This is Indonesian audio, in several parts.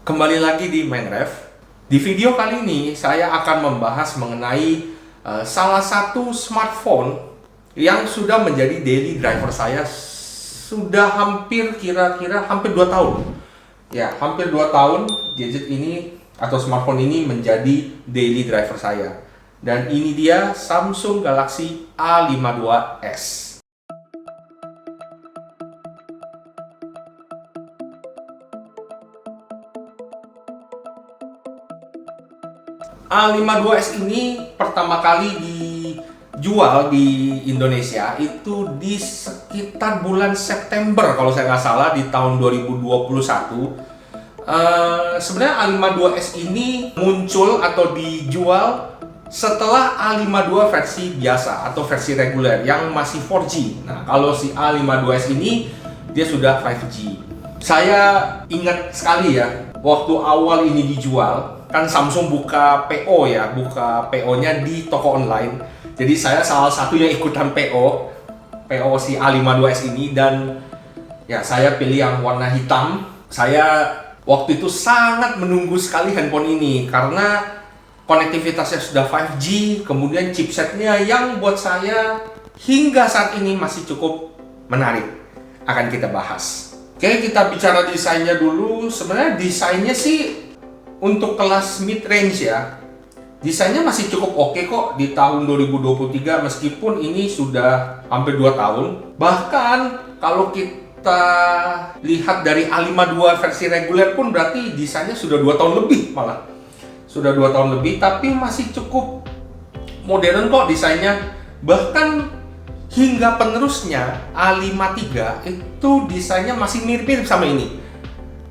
Kembali lagi di Minecraft. Di video kali ini saya akan membahas mengenai salah satu smartphone yang sudah menjadi daily driver saya sudah kira-kira hampir 2 tahun. Ya, hampir 2 tahun gadget ini atau smartphone ini menjadi daily driver saya. Dan ini dia Samsung Galaxy A52s. A52s ini pertama kali dijual di Indonesia itu di sekitar bulan September kalau saya nggak salah di tahun 2021. Sebenarnya A52s ini muncul atau dijual setelah A52 versi biasa atau versi reguler yang masih 4G. Nah, kalau si A52s ini dia sudah 5G. Saya ingat sekali ya, waktu awal ini dijual kan Samsung buka PO ya, buka PO-nya di toko online. Jadi saya salah satu yang ikutan PO si A52s ini, dan ya saya pilih yang warna hitam. Saya waktu itu sangat menunggu sekali handphone ini karena konektivitasnya sudah 5G, kemudian chipsetnya yang buat saya hingga saat ini masih cukup menarik. Akan kita bahas. Oke, kita bicara desainnya dulu. Sebenarnya desainnya sih untuk kelas mid range ya, desainnya masih cukup oke kok di tahun 2023 meskipun ini sudah hampir 2 tahun. Bahkan kalau kita lihat dari A52 versi reguler pun berarti desainnya sudah 2 tahun lebih, malah sudah 2 tahun lebih, tapi masih cukup modern kok desainnya. Bahkan hingga penerusnya A53 itu desainnya masih mirip-mirip sama ini.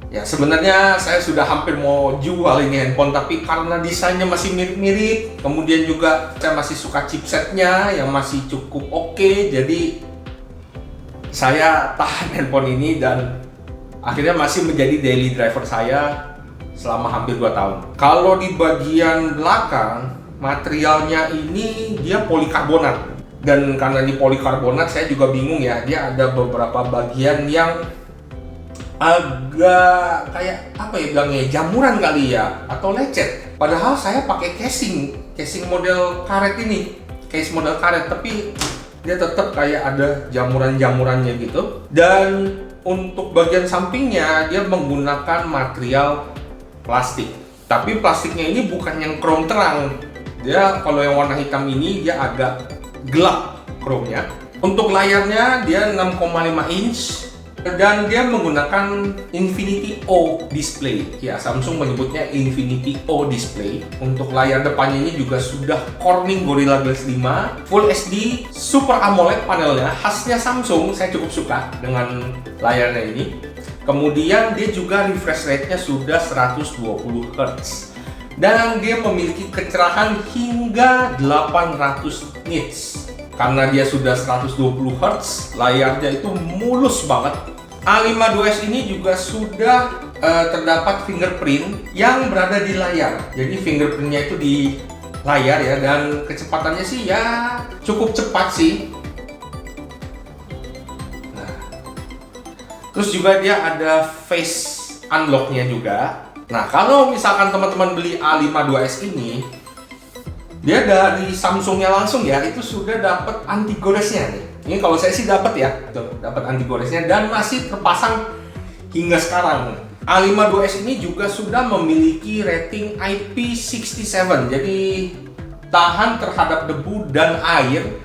Ya, sebenarnya saya sudah hampir mau jual ini handphone, tapi karena desainnya masih mirip-mirip, kemudian juga saya masih suka chipsetnya yang masih cukup oke, jadi saya tahan handphone ini dan akhirnya masih menjadi daily driver saya selama hampir 2 tahun. Kalau di bagian belakang, materialnya ini dia polikarbonat, dan karena ini polikarbonat saya juga bingung ya, dia ada beberapa bagian yang agak kayak apa ya bilangnya, jamuran kali ya atau lecet. Padahal saya pakai casing model karet ini, case model karet, tapi dia tetap kayak ada jamuran-jamurannya gitu. Dan untuk bagian sampingnya dia menggunakan material plastik, tapi plastiknya ini bukan yang chrome terang. Dia kalau yang warna hitam ini dia agak gelap chrome-nya. Untuk layarnya dia 6,5 inch dan dia menggunakan Infinity O display. Ya, Samsung menyebutnya Infinity O display. Untuk layar depannya ini juga sudah Corning Gorilla Glass 5 Full HD Super AMOLED panelnya, khasnya Samsung. Saya cukup suka dengan layarnya ini. Kemudian dia juga refresh rate-nya sudah 120 Hz. Dan dia memiliki kecerahan hingga 800 nits. Karena dia sudah 120 Hz, layarnya itu mulus banget. A52s ini juga sudah terdapat fingerprint yang berada di layar. Jadi fingerprintnya itu di layar ya, dan kecepatannya sih ya cukup cepat sih. Nah, terus juga dia ada face unlock-nya juga. Nah, kalau misalkan teman-teman beli A52s ini, dia dari Samsungnya langsung ya, itu sudah dapat anti goresnya nih. Ini kalau saya sih dapat ya, dapat anti goresnya dan masih terpasang hingga sekarang. A52s ini juga sudah memiliki rating IP67, jadi tahan terhadap debu dan air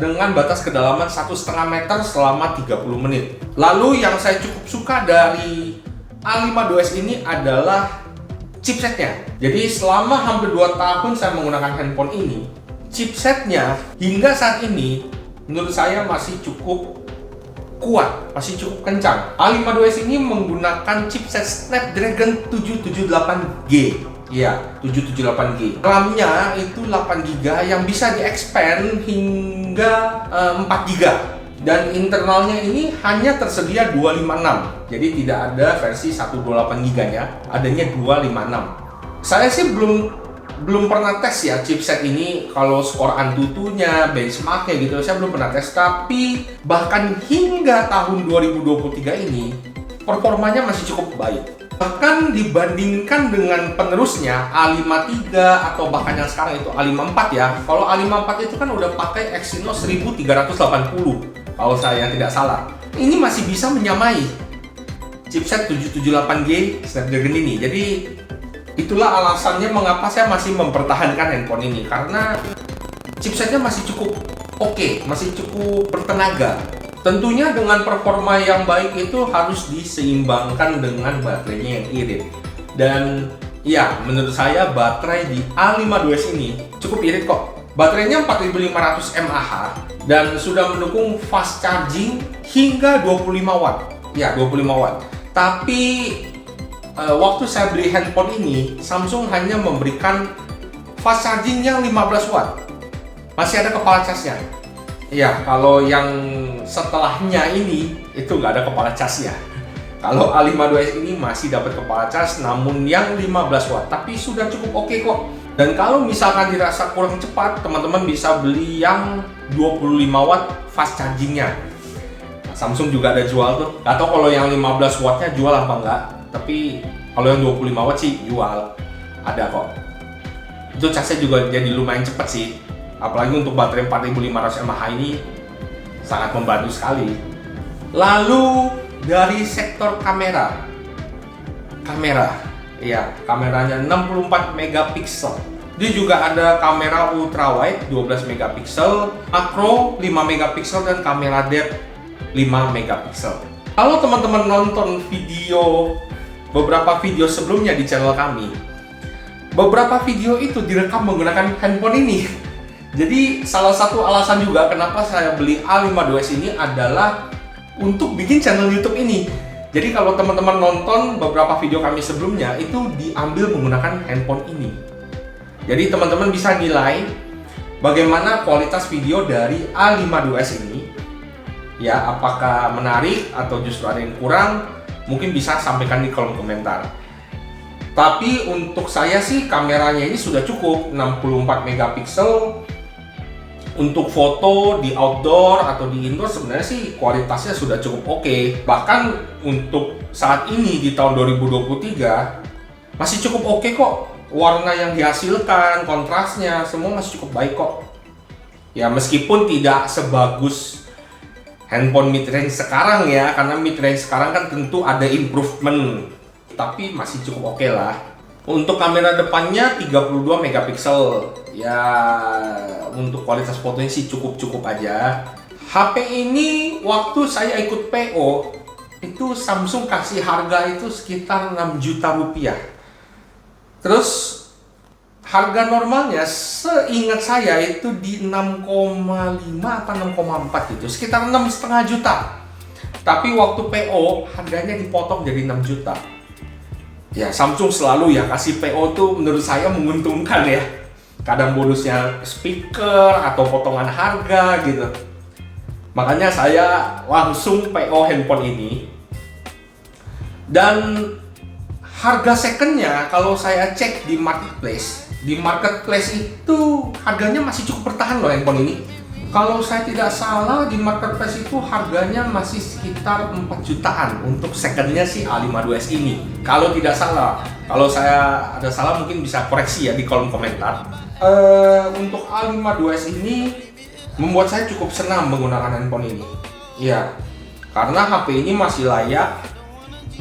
dengan batas kedalaman 1,5 meter selama 30 menit. Lalu yang saya cukup suka dari A52s ini adalah chipsetnya. Jadi selama hampir 2 tahun saya menggunakan handphone ini, chipsetnya hingga saat ini menurut saya masih cukup kuat, masih cukup kencang. A52s ini menggunakan chipset Snapdragon 778G. Iya, 778G. RAM-nya itu 8GB yang bisa di-expand hingga 4GB. Dan internalnya ini hanya tersedia 256. Jadi tidak ada versi 128GB nya, adanya 256. Saya sih belum pernah tes ya chipset ini, kalau skor Antutunya, benchmarknya gitu, saya belum pernah tes. Tapi bahkan hingga tahun 2023 ini performanya masih cukup baik. Bahkan dibandingkan dengan penerusnya A53 atau bahkan yang sekarang itu A54 ya. Kalau A54 itu kan udah pakai Exynos 1380 kalau saya tidak salah. Ini masih bisa menyamai chipset 778G Snapdragon ini. Jadi itulah alasannya mengapa saya masih mempertahankan handphone ini, karena chipsetnya masih cukup oke, masih cukup bertenaga. Tentunya dengan performa yang baik itu harus diseimbangkan dengan baterainya yang irit. Dan ya, menurut saya baterai di A52s ini cukup irit kok. Baterainya 4500 mAh dan sudah mendukung fast charging hingga 25 watt. Ya, 25 watt. Tapi waktu saya beli handphone ini, Samsung hanya memberikan fast charging yang 15 watt. Masih ada kepala casnya. Ya, kalau yang setelahnya ini itu nggak ada kepala casnya. Kalau A52s ini masih dapat kepala cas, namun yang 15 watt, tapi sudah cukup oke kok. Dan kalau misalkan dirasa kurang cepat, teman-teman bisa beli yang 25 watt fast chargingnya. Nah, Samsung juga ada jual tuh. Atau kalau yang 15 wattnya jual apa enggak? Tapi kalau yang 25 watt sih jual, ada kok. Itu casnya juga jadi lumayan cepat sih. Apalagi untuk baterai 4500 mAh ini sangat membantu sekali. Lalu dari sektor kamera, ya, kameranya 64 megapiksel. Dia juga ada kamera ultra wide 12 megapiksel, makro 5 megapiksel dan kamera depth 5 megapiksel. Kalau teman-teman nonton beberapa video sebelumnya di channel kami, beberapa video itu direkam menggunakan handphone ini. Jadi salah satu alasan juga kenapa saya beli A52s ini adalah untuk bikin channel YouTube ini. Jadi kalau teman-teman nonton beberapa video kami sebelumnya itu diambil menggunakan handphone ini. Jadi teman-teman bisa nilai bagaimana kualitas video dari A52s ini. Ya, apakah menarik atau justru ada yang kurang? Mungkin bisa sampaikan di kolom komentar. Tapi untuk saya sih kameranya ini sudah cukup, 64 megapiksel. Untuk foto di outdoor atau di indoor sebenarnya sih kualitasnya sudah cukup oke. Bahkan untuk saat ini di tahun 2023 masih cukup oke kok. Warna yang dihasilkan, kontrasnya, semua masih cukup baik kok. Ya, meskipun tidak sebagus handphone mid-range sekarang ya, karena mid-range sekarang kan tentu ada improvement. Tapi masih cukup oke lah. Untuk kamera depannya 32 megapiksel. Ya, untuk kualitas fotonya sih cukup-cukup aja. HP ini waktu saya ikut PO itu Samsung kasih harga itu sekitar 6 juta rupiah. Terus harga normalnya seingat saya itu di 6,5 atau 6,4 gitu, sekitar 6,5 juta. Tapi waktu PO harganya dipotong jadi 6 juta. Ya, Samsung selalu ya kasih PO tuh menurut saya menguntungkan ya. Kadang bonusnya speaker atau potongan harga gitu. Makanya saya langsung PO handphone ini. Dan harga secondnya kalau saya cek di marketplace itu harganya masih cukup bertahan loh handphone ini. Kalau saya tidak salah di marketplace itu harganya masih sekitar 4 jutaan untuk secondnya si A52s ini. Kalau tidak salah, kalau saya ada salah mungkin bisa koreksi ya di kolom komentar. Untuk A52s ini membuat saya cukup senang menggunakan handphone ini. Iya, karena HP ini masih layak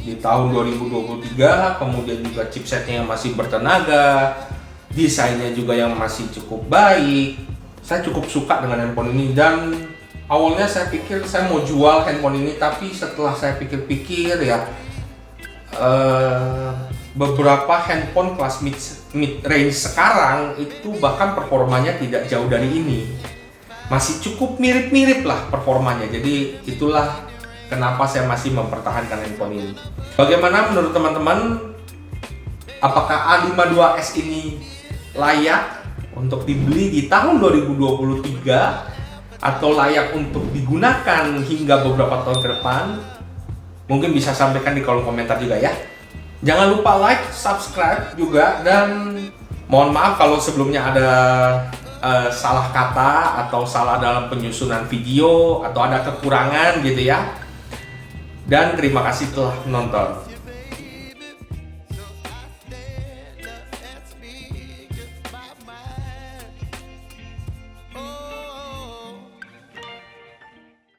di tahun 2023, kemudian juga chipsetnya yang masih bertenaga, desainnya juga yang masih cukup baik. Saya cukup suka dengan handphone ini, dan awalnya saya pikir saya mau jual handphone ini, tapi setelah saya pikir-pikir ya, beberapa handphone kelas mid range sekarang itu bahkan performanya tidak jauh dari ini, masih cukup mirip-mirip lah performanya. Jadi itulah kenapa saya masih mempertahankan handphone ini. Bagaimana menurut teman-teman? Apakah A52s ini layak untuk dibeli di tahun 2023 atau layak untuk digunakan hingga beberapa tahun ke depan? Mungkin bisa sampaikan di kolom komentar juga ya. Jangan lupa like, subscribe juga, dan mohon maaf kalau sebelumnya ada salah kata atau salah dalam penyusunan video atau ada kekurangan gitu ya. Dan terima kasih telah menonton.